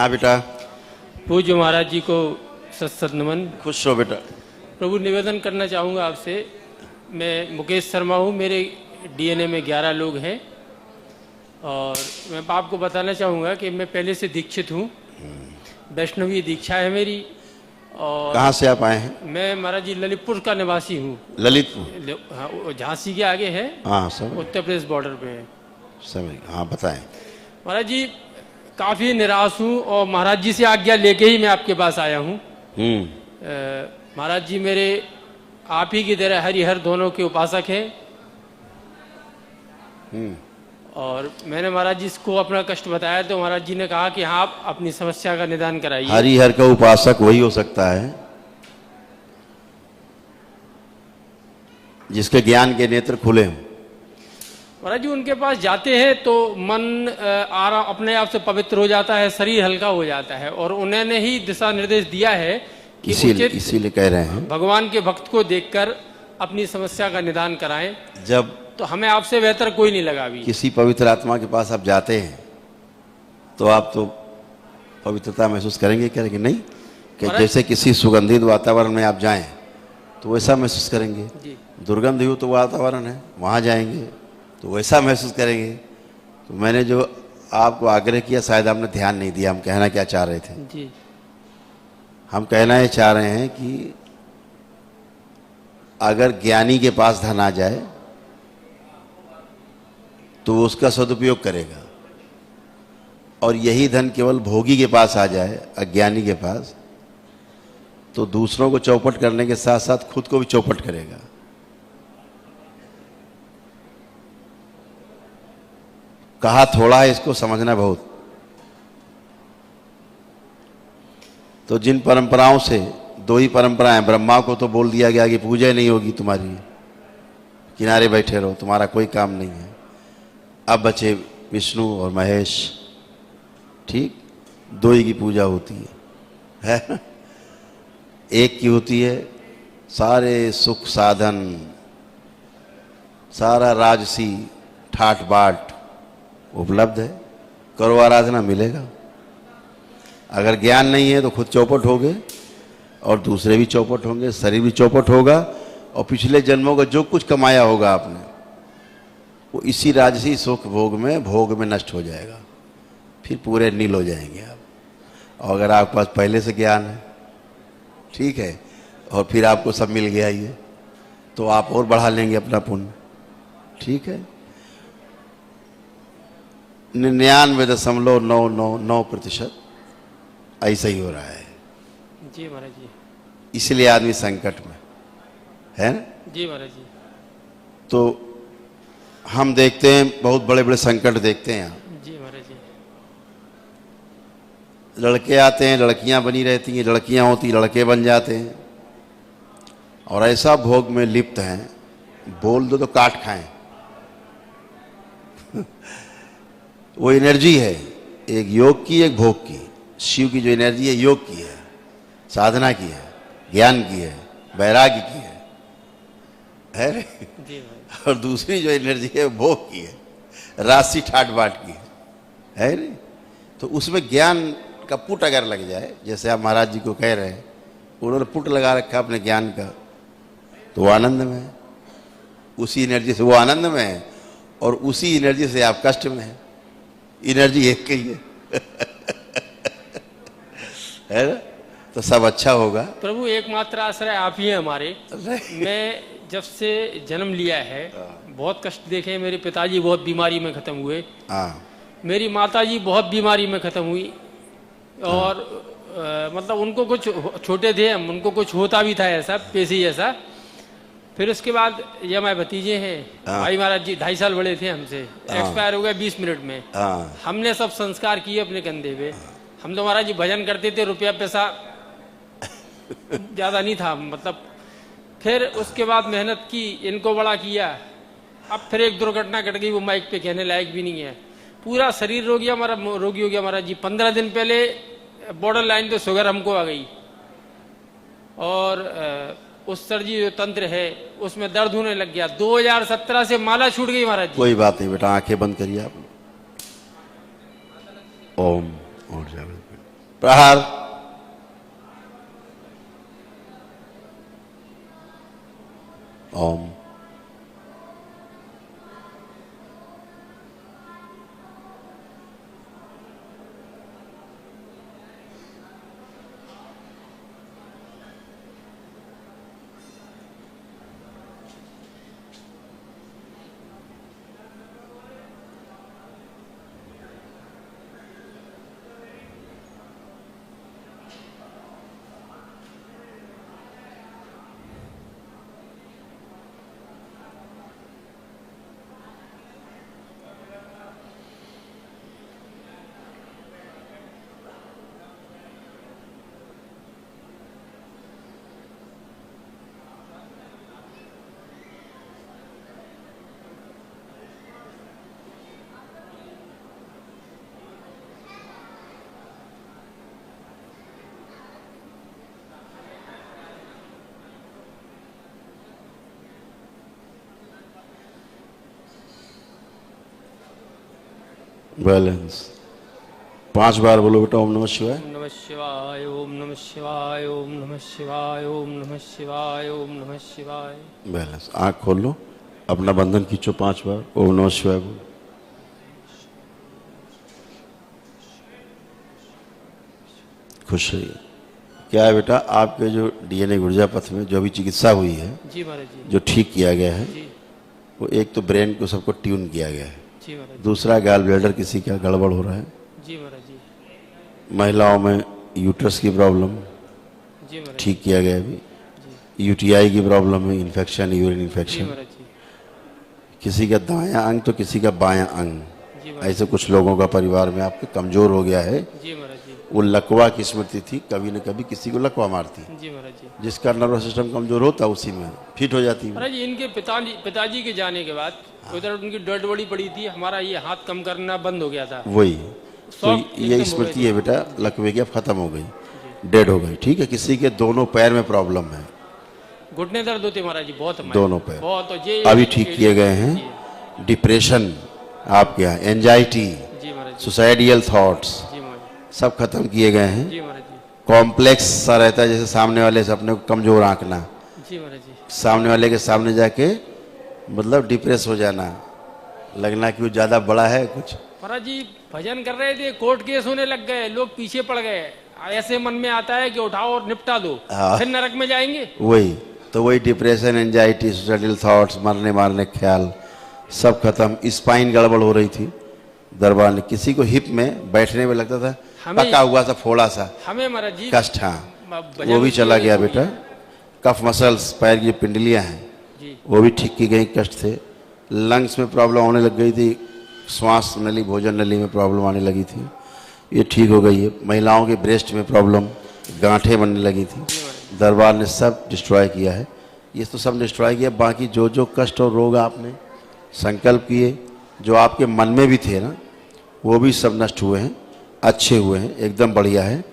हाँ बेटा। पूज्य महाराज जी को सत नमन। खुश रहो बेटा। प्रभु निवेदन करना चाहूँगा आपसे। मैं मुकेश शर्मा हूँ, मेरे डीएनए में 11 लोग हैं और मैं आपको बताना चाहूँगा कि मैं पहले से दीक्षित हूँ, वैष्णवी दीक्षा है मेरी। और कहाँ से आप आए हैं? मैं महाराज जी ललितपुर का निवासी हूँ। ललितपुर? हाँ, वो झांसी के आगे है। हाँ सब उत्तर प्रदेश बॉर्डर पे है। समझ। हाँ बताएं। महाराज जी काफ़ी निराश हूँ और महाराज जी से आज्ञा लेके ही मैं आपके पास आया हूँ। महाराज जी मेरे आप ही की तरह हरिहर दोनों के उपासक हैं और मैंने महाराज जी को अपना कष्ट बताया तो महाराज जी ने कहा कि हाँ आप अपनी समस्या का निदान कराइए। हरिहर का उपासक वही हो सकता है जिसके ज्ञान के नेत्र खुले हों। महाराज जी उनके पास जाते हैं तो मन आराम अपने आप से पवित्र हो जाता है, शरीर हल्का हो जाता है और उन्होंने ही दिशा निर्देश दिया है कि इसीलिए कह रहे हैं भगवान के भक्त को देखकर अपनी समस्या का निदान कराएं। जब तो हमें आपसे बेहतर कोई नहीं लगा अभी। किसी पवित्र आत्मा के पास आप जाते हैं तो आप तो पवित्रता महसूस करेंगे नहीं कि जैसे किसी सुगंधित वातावरण में आप जाएं तो वैसा महसूस करेंगे। दुर्गंध युक्त वातावरण है, वहाँ जाएंगे तो वैसा महसूस करेंगे। तो मैंने जो आपको आग्रह किया शायद आपने ध्यान नहीं दिया। हम कहना क्या चाह रहे थे जी। हम कहना ये चाह रहे हैं कि अगर ज्ञानी के पास धन आ जाए तो वो उसका सदुपयोग करेगा और यही धन केवल भोगी के पास आ जाए, अज्ञानी के पास, तो दूसरों को चौपट करने के साथ साथ खुद को भी चौपट करेगा। कहा थोड़ा है, इसको समझना बहुत। तो जिन परंपराओं से, दो ही परंपराएं, ब्रह्मा को तो बोल दिया गया कि पूजा नहीं होगी तुम्हारी, किनारे बैठे रहो, तुम्हारा कोई काम नहीं है। अब बचे विष्णु और महेश, ठीक, दो ही की पूजा होती है ना? एक की होती है सारे सुख साधन, सारा राजसी ठाट बाट उपलब्ध है, करो आराधना मिलेगा। अगर ज्ञान नहीं है तो खुद चौपट होगे और दूसरे भी चौपट होंगे, शरीर भी चौपट होगा और पिछले जन्मों का जो कुछ कमाया होगा आपने वो इसी राजसी सुख भोग में नष्ट हो जाएगा। फिर पूरे नील हो जाएंगे आप। और अगर आपके पास पहले से ज्ञान है, ठीक है, और फिर आपको सब मिल गया ये, तो आप और बढ़ा लेंगे अपना पुण्य, ठीक है। 99.999% ऐसा ही हो रहा है। जी महाराज जी। इसलिए आदमी संकट में है ना। जी महाराज जी। तो हम देखते हैं बहुत बड़े बड़े संकट देखते हैं यहाँ। जी महाराज जी। लड़के आते हैं, लड़कियां बनी रहती हैं, लड़कियां होती लड़के बन जाते हैं और ऐसा भोग में लिप्त हैं, बोल दो तो काट खाएं। वो एनर्जी है एक योग की, एक भोग की। शिव की जो एनर्जी है योग की है, साधना की है, ज्ञान की है, वैराग्य की है जी। और दूसरी जो एनर्जी है भोग की है, राशि ठाट बाट की है नहीं। तो उसमें ज्ञान का पुट अगर लग जाए, जैसे आप महाराज जी को कह रहे हैं, उन्होंने पुट लगा रखा अपने ज्ञान का, तो वो आनंद में है। उसी एनर्जी से वो आनंद में है और उसी एनर्जी से आप कष्ट में है। एनर्जी एक ही है ना। तो सब अच्छा होगा। प्रभु एकमात्र आश्रय आप ही हैं हमारे। मैं जब से जन्म लिया है बहुत कष्ट देखे। मेरे पिताजी बहुत बीमारी में खत्म हुए, मेरी माताजी बहुत बीमारी में खत्म हुई और मतलब उनको कुछ, छोटे थे हम, उनको कुछ होता भी था ऐसा पेशी जैसा। फिर उसके बाद ये हमारे भतीजे हैं, भाई महाराज जी 2.5 साल बड़े थे हमसे, एक्सपायर हो गए 20 मिनट में। हमने सब संस्कार किए अपने कंधे पे। हम तो महाराज जी भजन करते थे, रुपया पैसा ज़्यादा नहीं था मतलब। फिर उसके बाद मेहनत की, इनको बड़ा किया। अब फिर एक दुर्घटना घट गई, वो माइक पे कहने लायक भी नहीं है। पूरा शरीर रोगी हो गया महाराज जी। 15 दिन पहले बॉर्डर लाइन पे शुगर हमको आ गई और उस सर्जी जो तंत्र है उसमें दर्द होने लग गया। 2017 से माला छूट गई महाराज जी। कोई बात नहीं बेटा, आंखें बंद करिए आप। ओम और प्रहार। ओम। बैलेंस। 5 बार बोलो बेटा ओम नमः शिवाय। ओम नमः शिवाय, ओम नमः शिवाय, ओम नमः शिवाय, ओम नमः शिवाय, ओम नमः शिवाय। बैलेंस। आंख खोल लो, अपना बंधन खींचो 5 बार, ओम नमः शिवाय बोलो। खुश रहिए। क्या है बेटा, आपके जो डीएनए ऊर्जा पथ में जो भी चिकित्सा हुई है, जी महाराज जी, जो ठीक किया गया है, जी वो एक तो ब्रेन को सबको ट्यून किया गया है, जी महाराज दूसरा गॉल ब्लैडर किसी का गड़बड़ हो रहा है, जी महाराज जी, महिलाओं में यूट्रस की प्रॉब्लम जी महाराज ठीक किया गया है अभी, यूटीआई की प्रॉब्लम है, इन्फेक्शन, यूरिन जी इन्फेक्शन, महाराज जी, किसी का दायां अंग तो किसी का बायां अंग, जी महाराज ऐसे कुछ लोगों का परिवार में आपके कमजोर हो गया है। जी महाराज जी, वो लकवा की स्मृति थी, कभी न कभी किसी को लकवा मारती, जी महाराज जी। जिसका नर्वस सिस्टम कमजोर होता उसी में फिट हो जाती है। महाराज जी, इनके पिताजी के जाने के बाद उधर उनकी डेड बॉडी पड़ी थी, हमारा ये हाथ कम करना बंद हो गया था। वही तो शौक ये एकदम हो स्मृति गए है बेटा, लकवे की अब खत्म हो गई, डेड हो गई। ठीक है, किसी के दोनों पैर में प्रॉब्लम है, घुटने दर्द होते महाराज जी बहुत हमारे, दोनों पैर बहुत। तो ये अभी ठीक किए गए हैं। डिप्रेशन आपके यहाँ, एंजाइटी, जी महाराज जी, सुसाइडियल थॉट्स जी महाराज सब खत्म किए गए हैं। जी, महाराज जी, कॉम्प्लेक्स सा रहता है, जैसे सामने वाले से अपने को कमजोर आंकना, जी महाराज जी, सामने वाले के सामने जाके मतलब डिप्रेस हो जाना, लगना कि वो ज्यादा बड़ा है कुछ। महाराज जी भजन कर रहे थे, कोर्ट केस होने लग गए, लोग पीछे पड़ गए, ऐसे मन में आता है कि उठाओ और निपटा दो, हाँ। फिर नरक में जाएंगे। वही तो, वही डिप्रेशन, एंजाइटी, सुसाइडल थॉट्स, मरने मारने के ख्याल सब खत्म। स्पाइन गड़बड़ हो रही थी दरबार में, किसी को हिप में बैठने में लगता था हमें- पका हुआ सा फोड़ा सा हमें महाराज जी कष्ट, हाँ भजन वो भी चला किए गया तो बेटा। कफ मसल्स, पैर की जो पिंडलियां हैं जी, वो भी ठीक की गई, कष्ट थे। लंग्स में प्रॉब्लम होने लग गई थी, श्वास नली, भोजन नली में प्रॉब्लम आने लगी थी, ये ठीक हो गई है। महिलाओं के ब्रेस्ट में प्रॉब्लम, गांठें बनने लगी थी, दरबार ने सब डिस्ट्रॉय किया है। ये तो सब डिस्ट्रॉय किया, बाकी जो जो कष्ट और रोग आपने संकल्प किए, जो आपके मन में भी थे ना, वो भी सब नष्ट हुए हैं, अच्छे हुए हैं, एकदम बढ़िया है।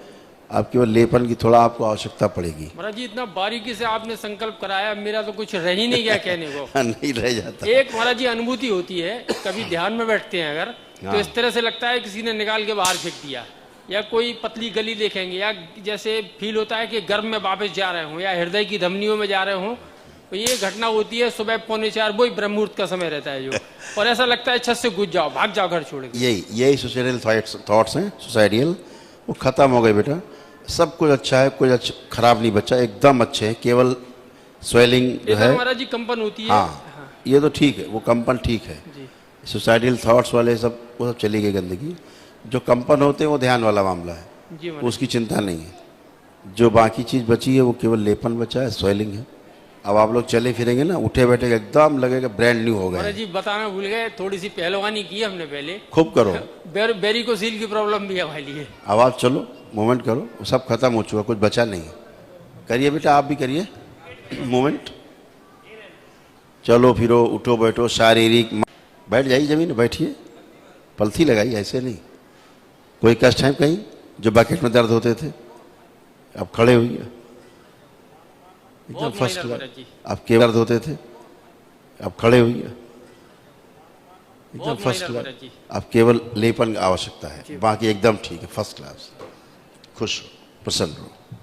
अब केवल लेपन की थोड़ा आपको आवश्यकता पड़ेगी। महाराज जी इतना बारीकी से आपने संकल्प कराया, मेरा तो कुछ रह ही नहीं गया कहने को। नहीं रह जाता। एक महाराज जी अनुभूति होती है, कभी ध्यान में बैठते हैं अगर, तो इस तरह से लगता है किसी ने निकाल के बाहर फेंक दिया, या कोई पतली गली देखेंगे, या जैसे फील होता है कि गर्भ में वापस जा रहे हों, या हृदय की धमनियों में जा रहे हों। तो ये घटना होती है सुबह 3:45, वही ब्रह्म मुहूर्त का समय रहता है जो, और ऐसा लगता है छत से कूद जाओ, भाग जाओ घर छोड़ के। यही सुसाइडल थॉट्स हैं, सुसाइडियल, वो खत्म हो गए बेटा। सब कुछ अच्छा है, कुछ अच्छा खराब नहीं बच्चा, एकदम अच्छे है। केवल स्वेलिंग जो है, महाराज जी कंपन होती है। हाँ ये तो ठीक है, वो कंपन ठीक है। जी, सुसाइडल थॉट्स वाले सब, वो सब चली गई गंदगी। जो कंपन होते हैं वो ध्यान वाला मामला है, जी महाराज, उसकी चिंता नहीं है। जो बाकी चीज बची है वो केवल लेपन बचा है, स्वेलिंग है। अब आप लोग चले फिरेंगे ना, उठे बैठे एकदम लगेगा ब्रांड न्यू हो महाराज गए। जी बताना भूल गए, थोड़ी सी पहलवानी की हमने पहले, खूब करो, बेरी को सील की प्रॉब्लम भी है हमारे लिए। अब आप चलो, मूवमेंट करो, वो सब खत्म हो चुका, कुछ बचा नहीं है। करिए बेटा, आप भी करिए मूवमेंट, चलो फिरो, उठो बैठो, शारीरिक। बैठ जाइए जमीन, बैठिए, पलथी लगाइए, ऐसे नहीं। कोई कष्ट है कहीं, जो बकेट में दर्द होते थे, अब खड़े हुई, एकदम बहुत फर्स्ट माइनर क्लास। महाराज जी, अब के दर्द होते थे, अब खड़े हुई, एकदम बहुत फर्स्ट माइनर क्लास। महाराज जी। अब केवल लेपन की आवश्यकता है, बाकी एकदम ठीक है, फर्स्ट क्लास। खुश रहो, प्रसन्न रहो।